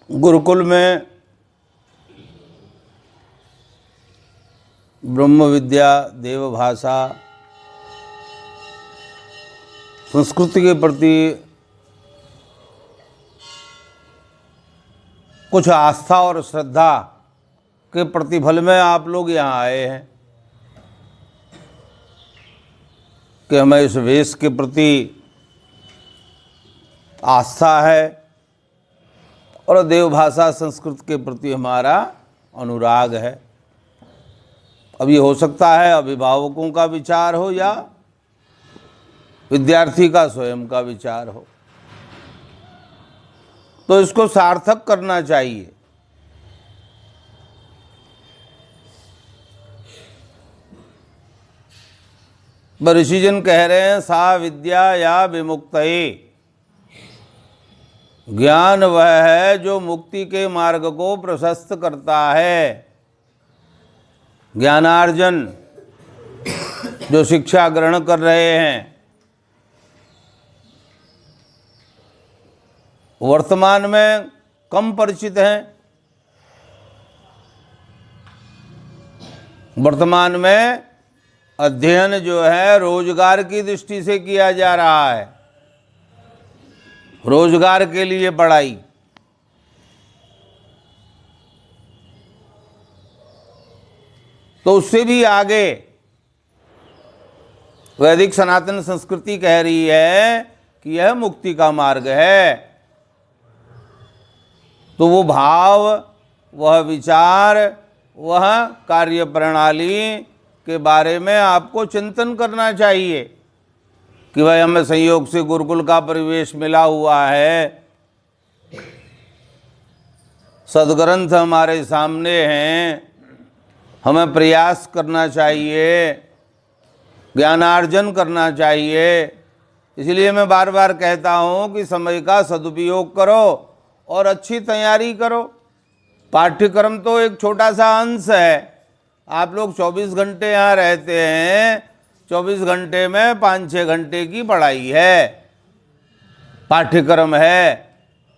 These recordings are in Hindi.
गुरुकुल में ब्रह्म विद्या, देवभाषा, संस्कृति के प्रति कुछ आस्था और श्रद्धा के प्रतिफल में आप लोग यहाँ आए हैं कि हमें इस वेश के प्रति आस्था है और देवभाषा संस्कृत के प्रति हमारा अनुराग है। अब ये हो सकता है अभिभावकों का विचार हो या विद्यार्थी का स्वयं का विचार हो, तो इसको सार्थक करना चाहिए। ऋषिजन कह रहे हैं सा विद्या या विमुक्तये, ज्ञान वह है जो मुक्ति के मार्ग को प्रशस्त करता है। ज्ञानार्जन जो शिक्षा ग्रहण कर रहे हैं, वर्तमान में कम परिचित हैं। वर्तमान में अध्ययन जो है रोजगार की दृष्टि से किया जा रहा है, रोजगार के लिए पढ़ाई। तो उससे भी आगे वैदिक सनातन संस्कृति कह रही है कि यह मुक्ति का मार्ग है। तो वो भाव, वह विचार, वह कार्य प्रणाली के बारे में आपको चिंतन करना चाहिए कि भाई हमें संयोग से गुरुकुल का परिवेश मिला हुआ है, सद्ग्रंथ हमारे सामने हैं, हमें प्रयास करना चाहिए, ज्ञानार्जन करना चाहिए। इसलिए मैं बार बार कहता हूँ कि समय का सदुपयोग करो और अच्छी तैयारी करो। पाठ्यक्रम तो एक छोटा सा अंश है। आप लोग 24 घंटे यहाँ रहते हैं, 24 घंटे में 5-6 घंटे की पढ़ाई है, पाठ्यक्रम है,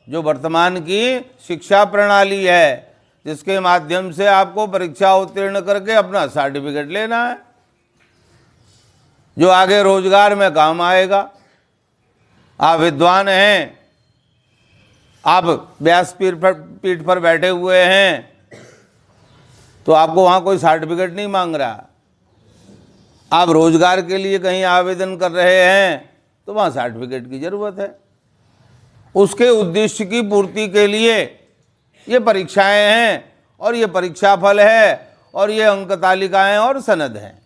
जो वर्तमान की शिक्षा प्रणाली है, जिसके माध्यम से आपको परीक्षा उत्तीर्ण करके अपना सर्टिफिकेट लेना है, जो आगे रोजगार में काम आएगा। आप विद्वान हैं, आप व्यासपीठ पर बैठे हुए हैं, तो आपको वहाँ कोई सर्टिफिकेट नहीं मांग रहा। आप रोजगार के लिए कहीं आवेदन कर रहे हैं तो वहाँ सर्टिफिकेट की ज़रूरत है। उसके उद्देश्य की पूर्ति के लिए ये परीक्षाएं हैं और ये परीक्षा फल है और ये अंक तालिकाएं और सनद हैं,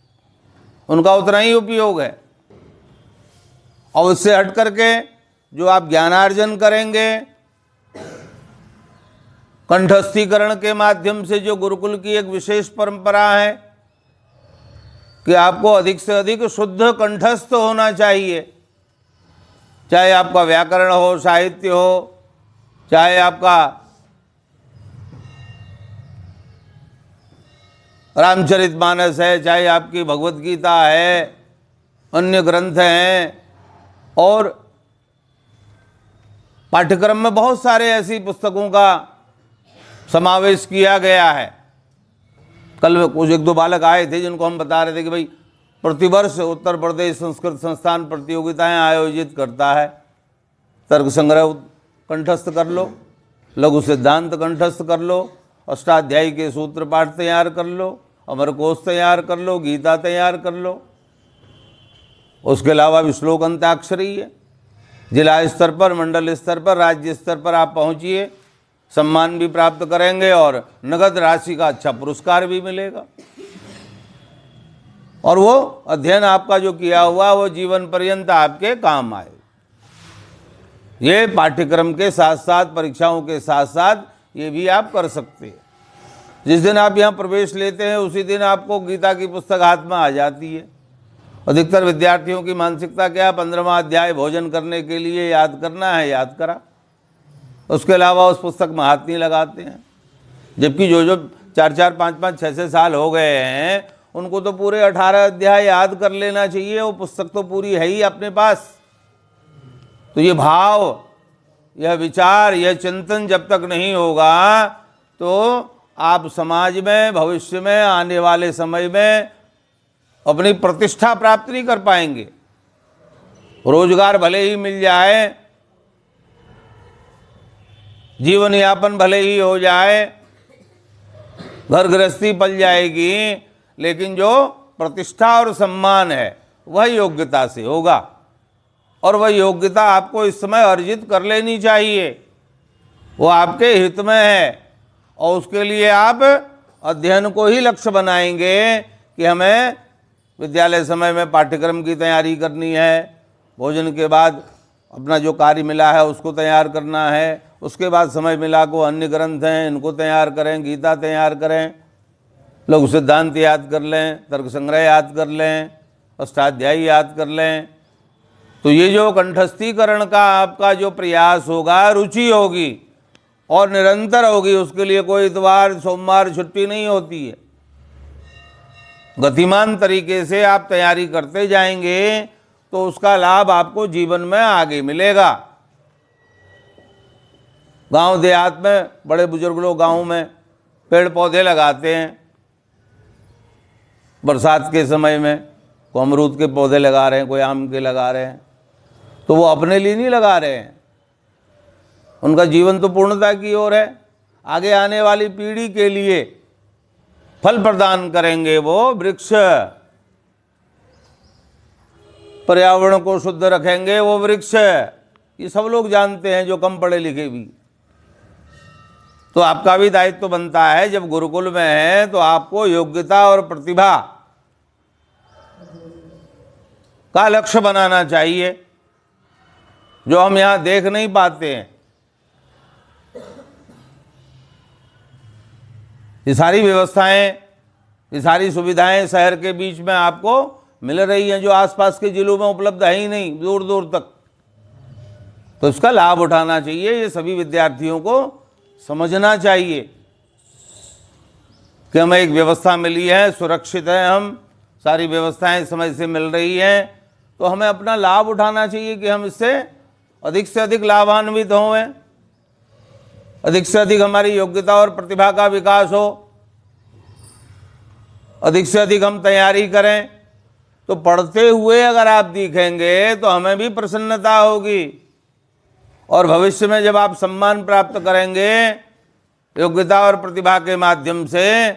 उनका उतना ही उपयोग है। और उससे हट करके जो आप ज्ञानार्जन करेंगे, कंठस्थीकरण के माध्यम से, जो गुरुकुल की एक विशेष परंपरा है कि आपको अधिक से अधिक शुद्ध कंठस्थ होना चाहिए, चाहे आपका व्याकरण हो, साहित्य हो, चाहे आपका रामचरितमानस है, चाहे आपकी भगवत गीता है, अन्य ग्रंथ हैं। और पाठ्यक्रम में बहुत सारे ऐसी पुस्तकों का समावेश किया गया है। कल कुछ 1-2 बालक आए थे जिनको हम बता रहे थे कि भाई प्रतिवर्ष उत्तर प्रदेश संस्कृत संस्थान प्रतियोगिताएं आयोजित करता है। तर्क संग्रह कंठस्थ कर लो, लघु सिद्धांत कंठस्थ कर लो, अष्टाध्यायी के सूत्र पाठ तैयार कर लो, अमरकोश तैयार कर लो, गीता तैयार कर लो। उसके अलावा भी श्लोक अंताक्षरी है। जिला स्तर पर, मंडल स्तर पर, राज्य स्तर पर आप पहुँचिए, सम्मान भी प्राप्त करेंगे और नगद राशि का अच्छा पुरस्कार भी मिलेगा। और वो अध्ययन आपका जो किया हुआ वो जीवन पर्यंत आपके काम आए। ये पाठ्यक्रम के साथ साथ, परीक्षाओं के साथ साथ ये भी आप कर सकते हैं। जिस दिन आप यहाँ प्रवेश लेते हैं उसी दिन आपको गीता की पुस्तक हाथ में आ जाती है। अधिकतर विद्यार्थियों की मानसिकता क्या, 15वां अध्याय भोजन करने के लिए याद करना है, याद करा, उसके अलावा उस पुस्तक में हाथ नहीं लगाते हैं। जबकि जो 4-4, 5-5, 6-6 साल हो गए हैं उनको तो पूरे 18 अध्याय याद कर लेना चाहिए। वो पुस्तक तो पूरी है ही अपने पास। तो ये भाव यह विचार, यह चिंतन जब तक नहीं होगा तो आप समाज में, भविष्य में, आने वाले समय में अपनी प्रतिष्ठा प्राप्त नहीं कर पाएंगे। रोजगार भले ही मिल जाए, जीवन यापन भले ही हो जाए, घर गृहस्थी पल जाएगी, लेकिन जो प्रतिष्ठा और सम्मान है वह योग्यता से होगा। और वह योग्यता आपको इस समय अर्जित कर लेनी चाहिए, वो आपके हित में है। और उसके लिए आप अध्ययन को ही लक्ष्य बनाएंगे कि हमें विद्यालय समय में पाठ्यक्रम की तैयारी करनी है, भोजन के बाद अपना जो कार्य मिला है उसको तैयार करना है, उसके बाद समय मिला को अन्य ग्रंथ हैं इनको तैयार करें, गीता तैयार करें, लघु सिद्धांत याद कर लें, तर्क संग्रह याद कर लें, अष्टाध्यायी याद कर लें। तो ये जो कंठस्थीकरण का आपका जो प्रयास होगा, रुचि होगी और निरंतर होगी, उसके लिए कोई इतवार सोमवार छुट्टी नहीं होती है। गतिमान तरीके से आप तैयारी करते जाएंगे तो उसका लाभ आपको जीवन में आगे मिलेगा। गांव देहात में बड़े बुजुर्ग लोग गांव में पेड़ पौधे लगाते हैं, बरसात के समय में कोई अमरूद के पौधे लगा रहे हैं, कोई आम के लगा रहे हैं, तो वो अपने लिए नहीं लगा रहे हैं, उनका जीवन तो पूर्णता की ओर है, आगे आने वाली पीढ़ी के लिए फल प्रदान करेंगे वो वृक्ष, पर्यावरण को शुद्ध रखेंगे वो वृक्ष। ये सब लोग जानते हैं जो कम पढ़े लिखे भी। तो आपका भी दायित्व बनता है, जब गुरुकुल में है तो आपको योग्यता और प्रतिभा का लक्ष्य बनाना चाहिए, जो हम यहाँ देख नहीं पाते हैं। ये सारी व्यवस्थाएं, ये सारी सुविधाएं शहर के बीच में आपको मिल रही हैं, जो आसपास के जिलों में उपलब्ध है ही नहीं दूर दूर तक। तो इसका लाभ उठाना चाहिए, ये सभी विद्यार्थियों को समझना चाहिए कि हमें एक व्यवस्था मिली है, सुरक्षित है, हम सारी व्यवस्थाएं समय से मिल रही हैं, तो हमें अपना लाभ उठाना चाहिए कि हम इससे अधिक लाभान्वित हों, अधिक से अधिक हमारी योग्यता और प्रतिभा का विकास हो, अधिक से अधिक हम तैयारी करें। तो पढ़ते हुए अगर आप दिखेंगे तो हमें भी प्रसन्नता होगी, और भविष्य में जब आप सम्मान प्राप्त करेंगे योग्यता और प्रतिभा के माध्यम से,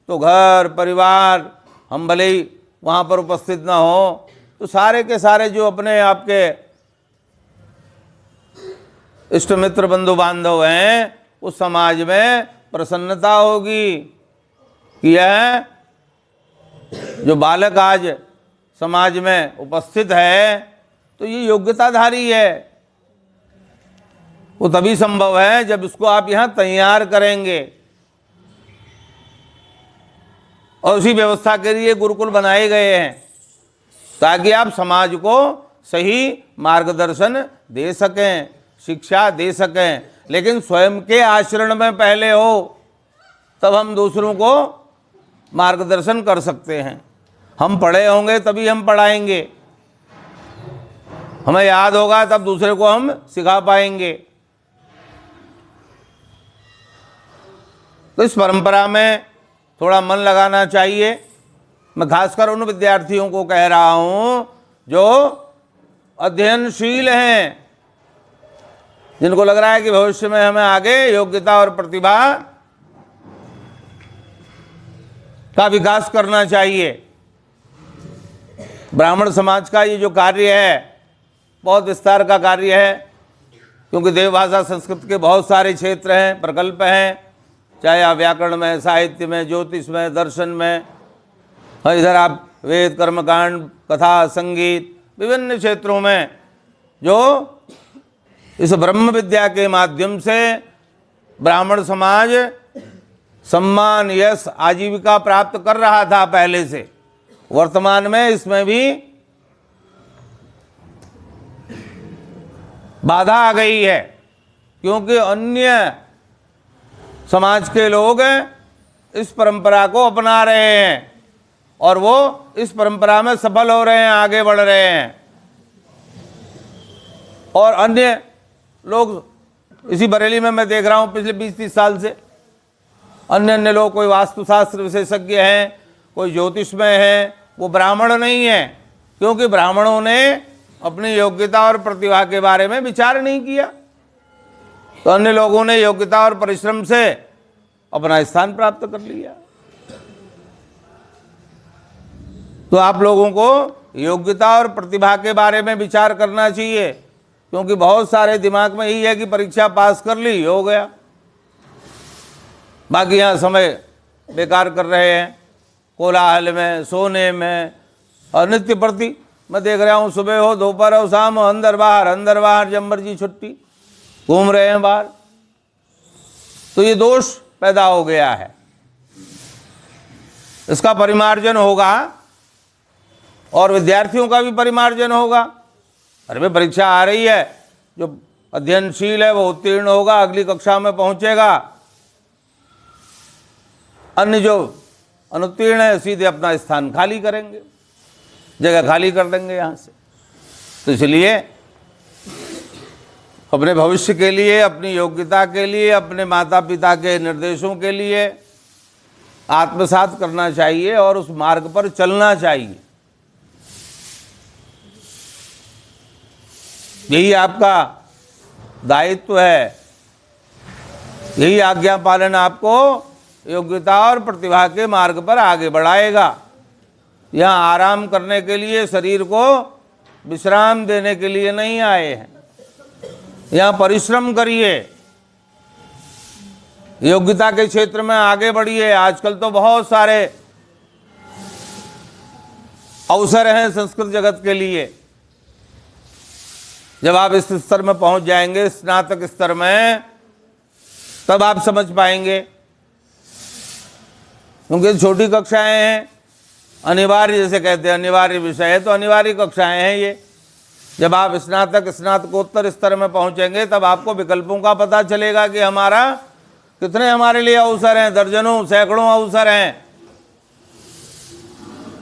तो घर परिवार हम भले ही वहाँ पर उपस्थित ना हो, तो सारे के सारे जो अपने आपके इष्ट मित्र बंधु बांधव हैं, उस समाज में प्रसन्नता होगी कि यह जो बालक आज समाज में उपस्थित है तो ये योग्यताधारी है। वो तभी संभव है जब इसको आप यहाँ तैयार करेंगे, और उसी व्यवस्था के लिए गुरुकुल बनाए गए हैं ताकि आप समाज को सही मार्गदर्शन दे सकें, शिक्षा दे सकें, लेकिन स्वयं के आचरण में पहले हो, तब हम दूसरों को मार्गदर्शन कर सकते हैं। हम पढ़े होंगे तभी हम पढ़ाएंगे, हमें याद होगा तब दूसरे को हम सिखा पाएंगे। तो इस परंपरा में थोड़ा मन लगाना चाहिए। मैं खासकर उन विद्यार्थियों को कह रहा हूं जो अध्ययनशील हैं, जिनको लग रहा है कि भविष्य में हमें आगे योग्यता और प्रतिभा का विकास करना चाहिए। ब्राह्मण समाज का ये जो कार्य है बहुत विस्तार का कार्य है, क्योंकि देवभाषा संस्कृत के बहुत सारे क्षेत्र हैं, प्रकल्प हैं, चाहे आप व्याकरण में, साहित्य में, ज्योतिष में, दर्शन में, इधर आप वेद, कर्मकांड, कथा, संगीत, विभिन्न क्षेत्रों में जो इस ब्रह्म विद्या के माध्यम से ब्राह्मण समाज सम्मान, यश, आजीविका प्राप्त कर रहा था पहले से। वर्तमान में इसमें भी बाधा आ गई है, क्योंकि अन्य समाज के लोग इस परंपरा को अपना रहे हैं और वो इस परंपरा में सफल हो रहे हैं, आगे बढ़ रहे हैं, और अन्य लोग इसी बरेली में मैं देख रहा हूँ पिछले 20-30 साल से अन्य अन्य लोग, कोई वास्तुशास्त्र विशेषज्ञ हैं, कोई ज्योतिष में है, वो ब्राह्मण नहीं है, क्योंकि ब्राह्मणों ने अपनी योग्यता और प्रतिभा के बारे में विचार नहीं किया। तो अन्य लोगों ने योग्यता और परिश्रम से अपना स्थान प्राप्त कर लिया। तो आप लोगों को योग्यता और प्रतिभा के बारे में विचार करना चाहिए, क्योंकि बहुत सारे दिमाग में यही है कि परीक्षा पास कर ली, हो गया, बाकी यहाँ समय बेकार कर रहे हैं कोलाहल में, सोने में और नित्य प्रति। मैं देख रहा हूँ सुबह हो, दोपहर हो, शाम हो, अंदर बाहर जब मर्जी छुट्टी, घूम रहे हैं बाहर। तो ये दोष पैदा हो गया है, इसका परिमार्जन होगा और विद्यार्थियों का भी परिमार्जन होगा। अरे भाई परीक्षा आ रही है, जो अध्ययनशील है वो उत्तीर्ण होगा, अगली कक्षा में पहुंचेगा, अन्य जो अनुत्तीर्ण है सीधे अपना स्थान खाली करेंगे, जगह खाली कर देंगे यहाँ से। तो इसलिए अपने भविष्य के लिए, अपनी योग्यता के लिए, अपने माता पिता के निर्देशों के लिए आत्मसात करना चाहिए और उस मार्ग पर चलना चाहिए। यही आपका दायित्व है, यही आज्ञा पालन आपको योग्यता और प्रतिभा के मार्ग पर आगे बढ़ाएगा। यहाँ आराम करने के लिए, शरीर को विश्राम देने के लिए नहीं आए हैं, यहाँ परिश्रम करिए, योग्यता के क्षेत्र में आगे बढ़िए। आजकल तो बहुत सारे अवसर हैं संस्कृत जगत के लिए। जब आप इस स्तर में पहुंच जाएंगे, स्नातक स्तर में, तब आप समझ पाएंगे, क्योंकि छोटी कक्षाएं हैं, अनिवार्य, जैसे कहते हैं अनिवार्य विषय है, तो अनिवार्य कक्षाएं हैं ये। जब आप स्नातकोत्तर स्तर में पहुंचेंगे तब आपको विकल्पों का पता चलेगा कि कितने हमारे लिए अवसर हैं, दर्जनों सैकड़ों अवसर हैं।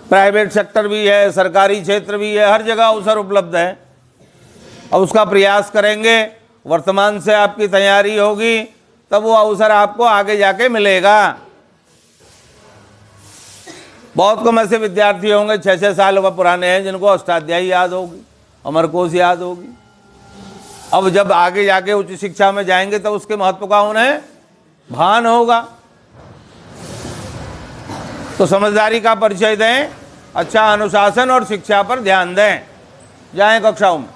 प्राइवेट सेक्टर भी है, सरकारी क्षेत्र भी है, हर जगह अवसर उपलब्ध है। अब उसका प्रयास करेंगे, वर्तमान से आपकी तैयारी होगी, तब वो अवसर आपको आगे जाके मिलेगा। बहुत कम ऐसे विद्यार्थी होंगे 6-6 साल का पुराने हैं जिनको अष्टाध्यायी याद होगी, अमरकोश याद होगी। अब जब आगे जाके उच्च शिक्षा में जाएंगे तो उसके महत्व का उन्हें भान होगा। तो समझदारी का परिचय दें, अच्छा अनुशासन और शिक्षा पर ध्यान दें, जाएं कक्षाओं में।